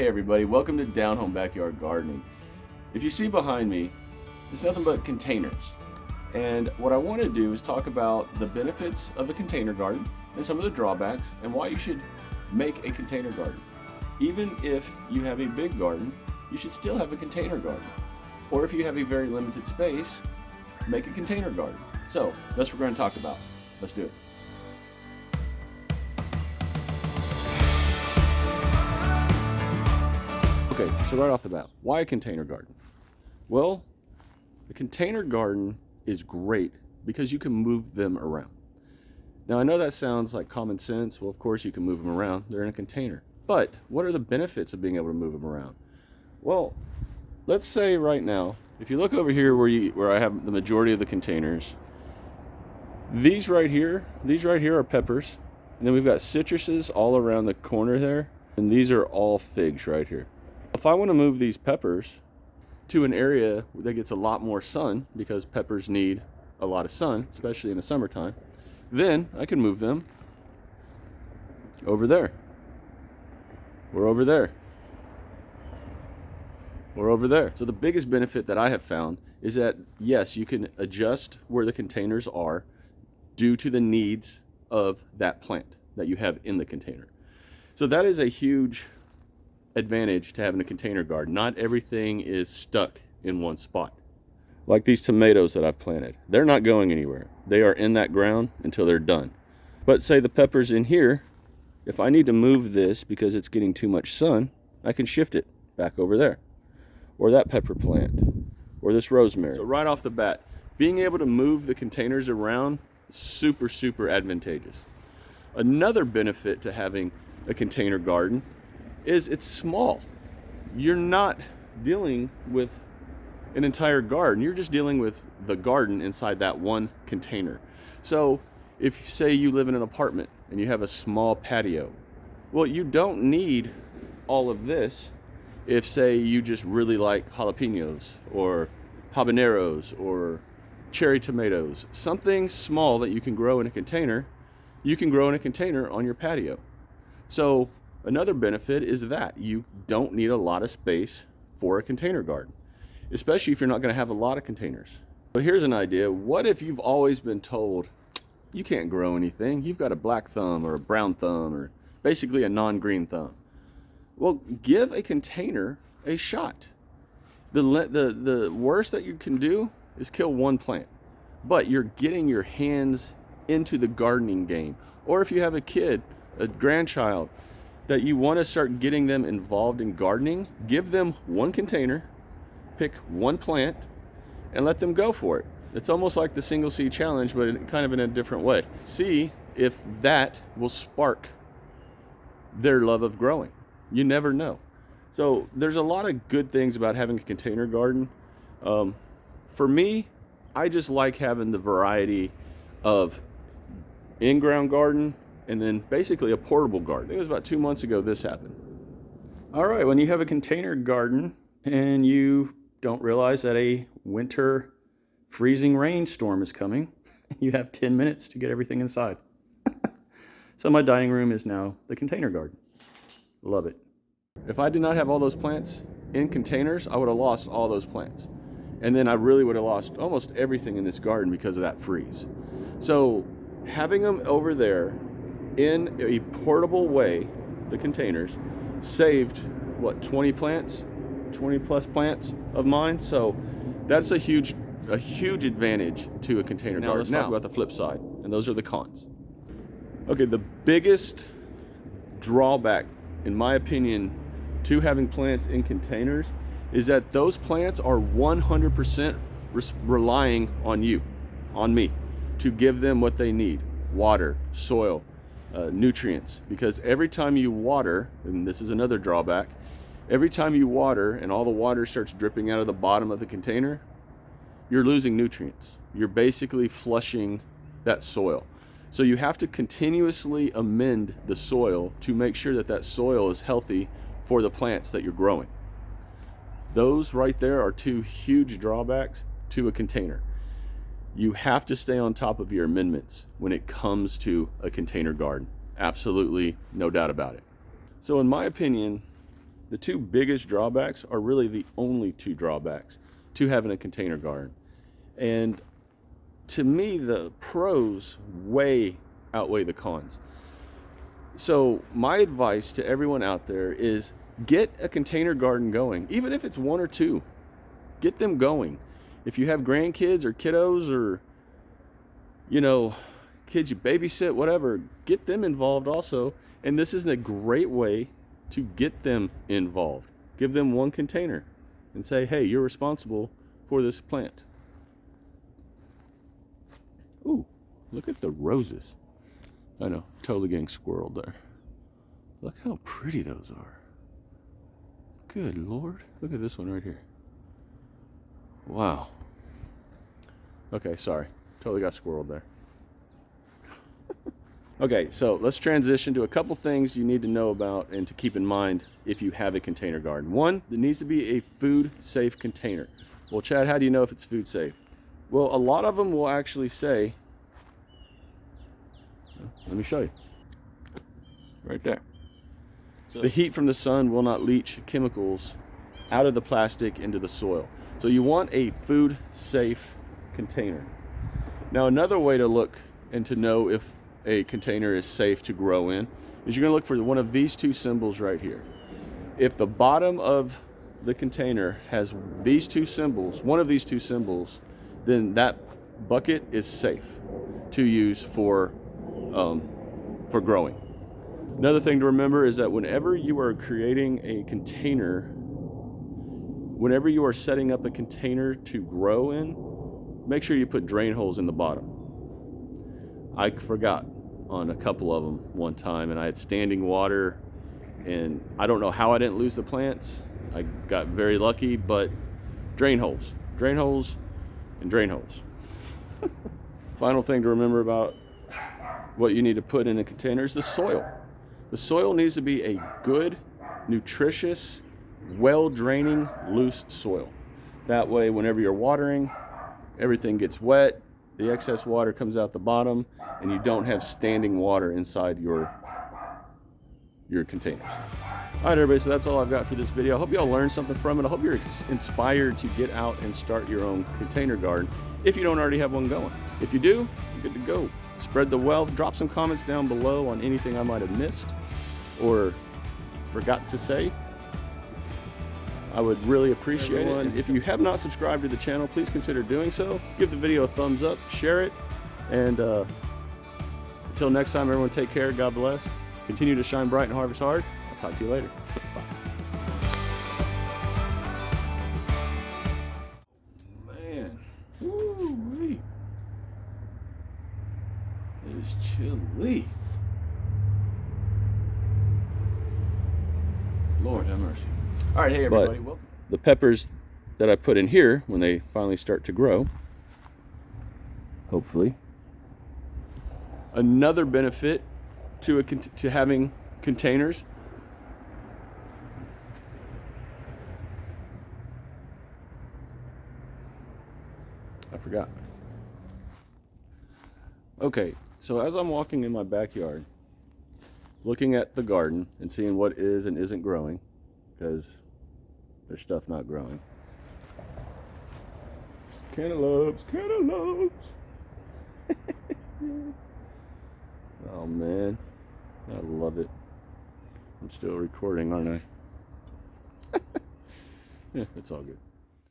Hey everybody, welcome to Down Home Backyard Gardening. If you see behind me, it's nothing but containers. And what I want to do is talk about the benefits of a container garden and some of the drawbacks and why you should make a container garden. Even if you have a big garden, you should still have a container garden. Or if you have a very limited space, make a container garden. So that's what we're going to talk about. Let's do it. Okay, so right off the bat, why a container garden? Well, the container garden is great because you can move them around. Now, I know that sounds like common sense. Well, of course you can move them around. They're in a container. But what are the benefits of being able to move them around? Well, let's say right now, if you look over here where I have the majority of the containers, these right here are peppers. And then we've got citruses all around the corner there. And these are all figs right here. If I want to move these peppers to an area that gets a lot more sun, because peppers need a lot of sun, especially in the summertime, then I can move them over there, or over there, or over there. So the biggest benefit that I have found is that, yes, you can adjust where the containers are due to the needs of that plant that you have in the container. So that is a huge advantage to having a container garden. Not everything is stuck in one spot. Like these tomatoes that I've planted, they're not going anywhere. They are in that ground until they're done. But say the peppers in here, if I need to move this because it's getting too much sun, I can shift it back over there. Or that pepper plant, or this rosemary. So right off the bat, being able to move the containers around, super advantageous. Another benefit to having a container garden is it's small. You're not dealing with an entire garden. You're just dealing with the garden inside that one container. So if say you live in an apartment and you have a small patio, well, you don't need all of this if say you just really like jalapenos or habaneros or cherry tomatoes. Something small that you can grow in a container, you can grow in a container on your patio. So another benefit is that you don't need a lot of space for a container garden, especially if you're not going to have a lot of containers. So here's an idea. What if you've always been told you can't grow anything? You've got a black thumb or a brown thumb or basically a non-green thumb. Well, give a container a shot. The worst that you can do is kill one plant, but you're getting your hands into the gardening game. Or if you have a kid, a grandchild, that you want to start getting them involved in gardening, give them one container, pick one plant, and let them go for it. It's almost like the single seed challenge, but kind of in a different way. See if that will spark their love of growing. You never know. So there's a lot of good things about having a container garden. For me, I just like having the variety of in-ground garden and then basically a portable garden. I think it was about 2 months ago this happened. All right, when you have a container garden and you don't realize that a winter freezing rainstorm is coming, you have 10 minutes to get everything inside. So my dining room is now the container garden. Love it. If I did not have all those plants in containers, I would have lost all those plants. And then I really would have lost almost everything in this garden because of that freeze. So having them over there in a portable way, the containers, saved, 20 plants? 20 plus plants of mine. So that's a huge advantage to a container garden. Let's talk about the flip side, and those are the cons. Okay, the biggest drawback, in my opinion, to having plants in containers is that those plants are 100% relying on you, on me, to give them what they need: water, soil, nutrients. Because every time you water, and this is another drawback, every time you water and all the water starts dripping out of the bottom of the container, you're losing nutrients. You're basically flushing that soil. So you have to continuously amend the soil to make sure that that soil is healthy for the plants that you're growing. Those right there are two huge drawbacks to a container. You have to stay on top of your amendments when it comes to a container garden. Absolutely, no doubt about it. So in my opinion, the two biggest drawbacks are really the only two drawbacks to having a container garden. And to me, the pros way outweigh the cons. So my advice to everyone out there is get a container garden going, even if it's one or two. Get them going. If you have grandkids or kiddos or, you know, kids you babysit, whatever, get them involved also. And this is a great way to get them involved. Give them one container and say, hey, you're responsible for this plant. Ooh, look at the roses. I know, totally getting squirreled there. Look how pretty those are. Good Lord. Look at this one right here. Wow. Okay, sorry. Totally got squirreled there. Okay, so let's transition to a couple things you need to know about and to keep in mind if you have a container garden. One, there needs to be a food safe container. Well, Chad, how do you know if it's food safe? Well, a lot of them will actually say, let me show you. Right there. So the heat from the sun will not leach chemicals out of the plastic into the soil. So you want a food safe container. Now, another way to look and to know if a container is safe to grow in is you're going to look for one of these two symbols right here. If the bottom of the container has these two symbols, one of these two symbols, then that bucket is safe to use for growing. Another thing to remember is that whenever you are creating a container, whenever you are setting up a container to grow in, make sure you put drain holes in the bottom. I forgot on a couple of them one time, and I had standing water, and I don't know how I didn't lose the plants. I got very lucky, but drain holes, and drain holes. Final thing to remember about what you need to put in a container is the soil. The soil needs to be a good, nutritious, well-draining, loose soil. That way, whenever you're watering, everything gets wet, the excess water comes out the bottom, and you don't have standing water inside your containers. All right, everybody, so that's all I've got for this video. I hope you all learned something from it. I hope you're inspired to get out and start your own container garden if you don't already have one going. If you do, you're good to go. Spread the wealth. Drop some comments down below on anything I might have missed or forgot to say. I would really appreciate it. And if you have not subscribed to the channel, please consider doing so. Give the video a thumbs up, share it, and until next time, everyone, take care. God bless. Continue to shine bright and harvest hard. I'll talk to you later. Bye. Man, woo-wee. It is chilly. Lord have mercy. All right, hey everybody, welcome. The peppers that I put in here, when they finally start to grow, hopefully. Another benefit to having containers. I forgot. Okay, so as I'm walking in my backyard, looking at the garden and seeing what is and isn't growing, because there's stuff not growing. Cantaloupes. Oh man, I love it. I'm still recording, aren't I? Yeah, it's all good.